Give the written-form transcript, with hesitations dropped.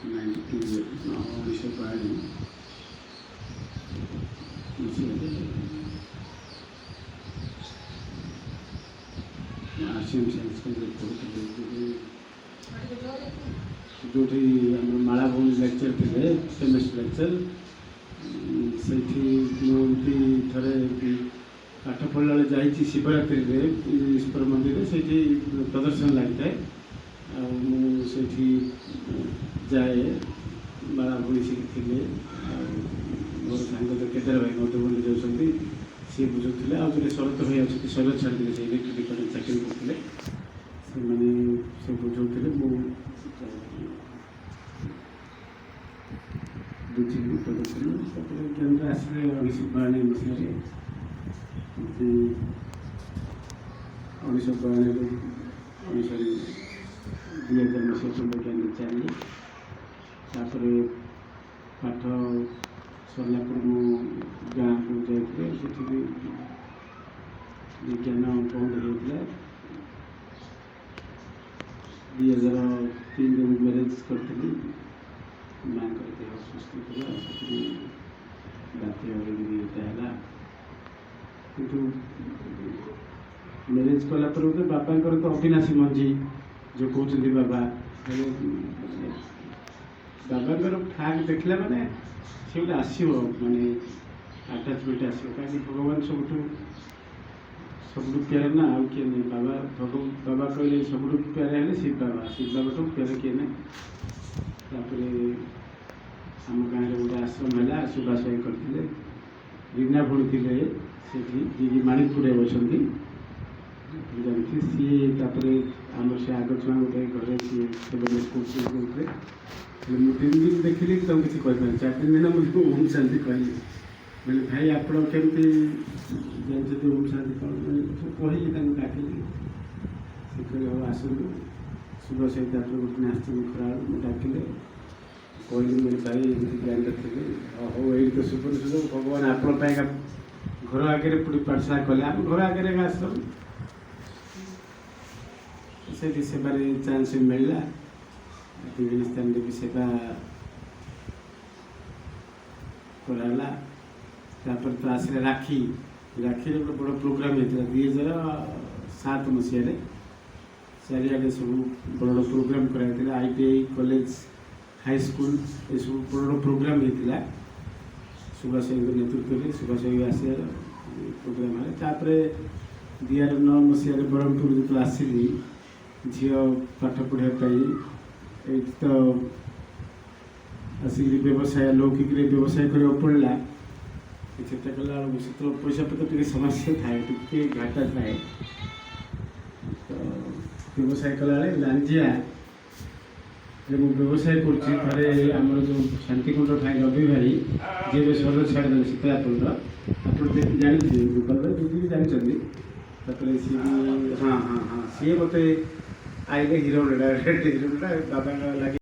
1942 ମସିହାରେ RCM science କଲେଜରେ ପଢ଼ୁଥିଲି, ଯେଉଁଠି ଆମର ମାଳା ଭଉଣୀ ଲେକ୍ଚର ଥିଲେ, କେମିଷ୍ଟ୍ରି ଲେକ୍ଚର। ସେଇଠି ମୁଁ ଏମିତି ଥରେ ପାଠ ପଢ଼ିଲା ବେଳେ ଯାଇଛି ଶିବରାତ୍ରିରେ ଈଶ୍ୱର ମନ୍ଦିରରେ, ସେଇଠି ପ୍ରଦର୍ଶନ ଲାଗିଥାଏ। ଆଉ ମୁଁ ସେଇଠି ଯାଏ, ମାଳା ଭଉଣୀ ସେଇଠି ଥିଲେ। ଆଉ ମୋର ସାଙ୍ଗ ତ କେଦାର ଭାଇ ମଧୁବନରେ ଯାଉଛନ୍ତି, ସିଏ ବୁଝୁଥିଲେ। ଆଉ ଗୋଟେ ଶରତ ଭାଇ ଅଛନ୍ତି, ଶରତ ଛାଡ଼ିଥିଲେ, ସେ ଇଲେକ୍ଟ୍ରିକ୍ ଡିପାର୍ଟମେଣ୍ଟ ଚାକିରି କରୁଥିଲେ, ସେମାନେ ସେ ବୁଝାଉଥିଲେ। ମୁଁ ବୁଝିକି ପଢ଼ୁଥିଲି। ତାପରେ କେନ୍ଦ୍ର ଆସିଲେ 1992 ମସିହାରେ, 1992ରୁ 2000 ମସିହା ପର୍ଯ୍ୟନ୍ତ କେନ୍ଦ୍ର ଚାଲିଲି। ତାପରେ ପାଠ ସରିଲା ପରେ ମୁଁ ଗାଁକୁ ଯାଇଥିଲି, ସେଠି ବି ବିଜ୍ଞାନ ବନ୍ଦ ହେଇଥିଲା। 2003ରେ ମୁଁ ମ୍ୟାରେଜ୍ କରିଥିଲି। ମାଆଙ୍କର ଦେହ ଅସୁସ୍ଥ ଥିଲା, ସେଥିପାଇଁ ବାଧ୍ୟ ହୋଇକିରି ଏଇଟା ହେଲା। କିନ୍ତୁ ମ୍ୟାରେଜ୍ କଲା ପରେ ଗୋଟେ ବାପାଙ୍କର ତ ଅବିନାଶୀ ମଞ୍ଜି ଯେଉଁ କହୁଛନ୍ତି ବାବା, ବାବାଙ୍କର ଫ୍ଲାଗ ଦେଖିଲା ମାନେ ସେ ଗୋଟେ ଆସିବ, ମାନେ ଆଟାଚମେଣ୍ଟ ଆସିବ। କାହିଁକି ଭଗବାନ ସବୁଠୁ ପ୍ୟାରେ ନା, ଆଉ କିଏ ନାହିଁ। ବାବା କହିଲେ ସବୁଠୁ ପ୍ୟାରେ ହେଲେ ଶିବ ବାବା, ଶିବ ବାବାଠୁ ପ୍ୟାରେ କିଏ ନାହିଁ। ତାପରେ ଆମ ଗାଁରେ ଗୋଟେ ଆଶ୍ରମ ହେଲା, ସୁଭାଷ ଭାଇ କରିଥିଲେ। ରୀନା ଭଉଣୀ ଥିଲେ ସେଠି, ଯିଏକି ମାଣିକପୁରରେ ଅଛନ୍ତି, ଜାଣିଛି। ସିଏ ତାପରେ ଆମର ସେ ଆଗ ଛୁଆ ଗୋଟେ ଘରେ ସିଏ ସେମାନେ ସ୍କୁଲ୍ କରୁଥିଲେ। ମୁଁ 3 ଦିନ ଦେଖିଲି, ତାଙ୍କୁ କିଛି କହିପାରିନି। 4 ଦିନ ହେଲା ମୁଁ ଓମ୍ ଶାନ୍ତି କହିଲି। ମାନେ ଭାଇ ଆପଣ କେମିତି ଜାଣିଛନ୍ତି ଓମ୍ ଶାନ୍ତି କ'ଣ, ସବୁ କହିଲି, ତାଙ୍କୁ ଡାକିଲି। ସେ କହିଲେ ହଉ ଆସନ୍ତୁ। ସୁଭାଷ ଭାଇ ତାପରେ ଗୋଟେ ଦିନ ଆସିଛନ୍ତି ଖରାବେଳ, ମୁଁ ଡାକିଲେ, କହିଲି ମୁଁ ଭାଇ ଏମିତି ଜାଣିନଥିଲି। ହଉ ଏଇଠି ତ ସୁବର୍ଣ୍ଣ ସୁଯୋଗ, ଭଗବାନ ଆପଣ ପାଇଁକା ଘର ଆଗରେ ପୁଣି ପାଠଶାଳା କଲେ, ଆମେ ଘର ଆଗରେ ଆସିଲୁ। ସେଠି ସେବାରେ ଚାନ୍ସ ମିଳିଲା, ବିଭିନ୍ନ ସ୍ଥାନରେ ବି ସେବା କରାହେଲା। ତାପରେ ତ ଆସିଲା ରାକ୍ଷୀରେ ଗୋଟେ ବଡ଼ ପ୍ରୋଗ୍ରାମ୍ ହେଇଥିଲା 2007 ମସିହାରେ। ଚାରିଆଡ଼େ ସବୁ ବଡ଼ ବଡ଼ ପ୍ରୋଗ୍ରାମ୍ କରାଯାଇଥିଲା। ITI କଲେଜ, ହାଇସ୍କୁଲ, ଏସବୁ ବଡ଼ ବଡ଼ ପ୍ରୋଗ୍ରାମ୍ ହେଇଥିଲା। ସୁଭାଷ ଭାଇଙ୍କ ନେତୃତ୍ୱରେ ସୁଭାଷ ଭାଇ ଆସିବାର ପ୍ରୋଗ୍ରାମ୍ ହେଲା। ତାପରେ 2009 ମସିହାରେ ବ୍ରହ୍ମପୁର ଯେତେବେଳେ ଆସିଲି ଝିଅ ପାଠ ପଢ଼ିବା ପାଇଁ, ଏଇଠି ତ ଆସିକି ବ୍ୟବସାୟ, ଲୌକିକରେ ବ୍ୟବସାୟ କରିବାକୁ ପଡ଼ିଲା। ଚେଷ୍ଟା କଲା ବେଳକୁ ସେତେବେଳେ ପଇସା ପତ୍ର ଟିକେ ସମସ୍ୟା ଥାଏ, ଟିକେ ଘାଟା ଥାଏ। ତ ବ୍ୟବସାୟ କଲାବେଳେ ଲାଞ୍ଜିଆ ଯେ ମୁଁ ବ୍ୟବସାୟ କରୁଛି, ଥରେ ଆମର ଯେଉଁ ଶାନ୍ତିକୁଣ୍ଡ ଭାଇ ରବି ଭାଇ, ଯିଏ ଏବେ ସହର ଛାଡ଼ିଦେଲେ ଶୀତଳାପୁରର, ଆପଣ ଜାଣିଥିବେ, ଗୁଗଲରେ ଯଦି ଜାଣିଛନ୍ତି। ତାପରେ ସିଏ ବି ସିଏ ମୋତେ ଆଇଲେ ହିରୋଟା ବାବାଙ୍କ ଲାଗି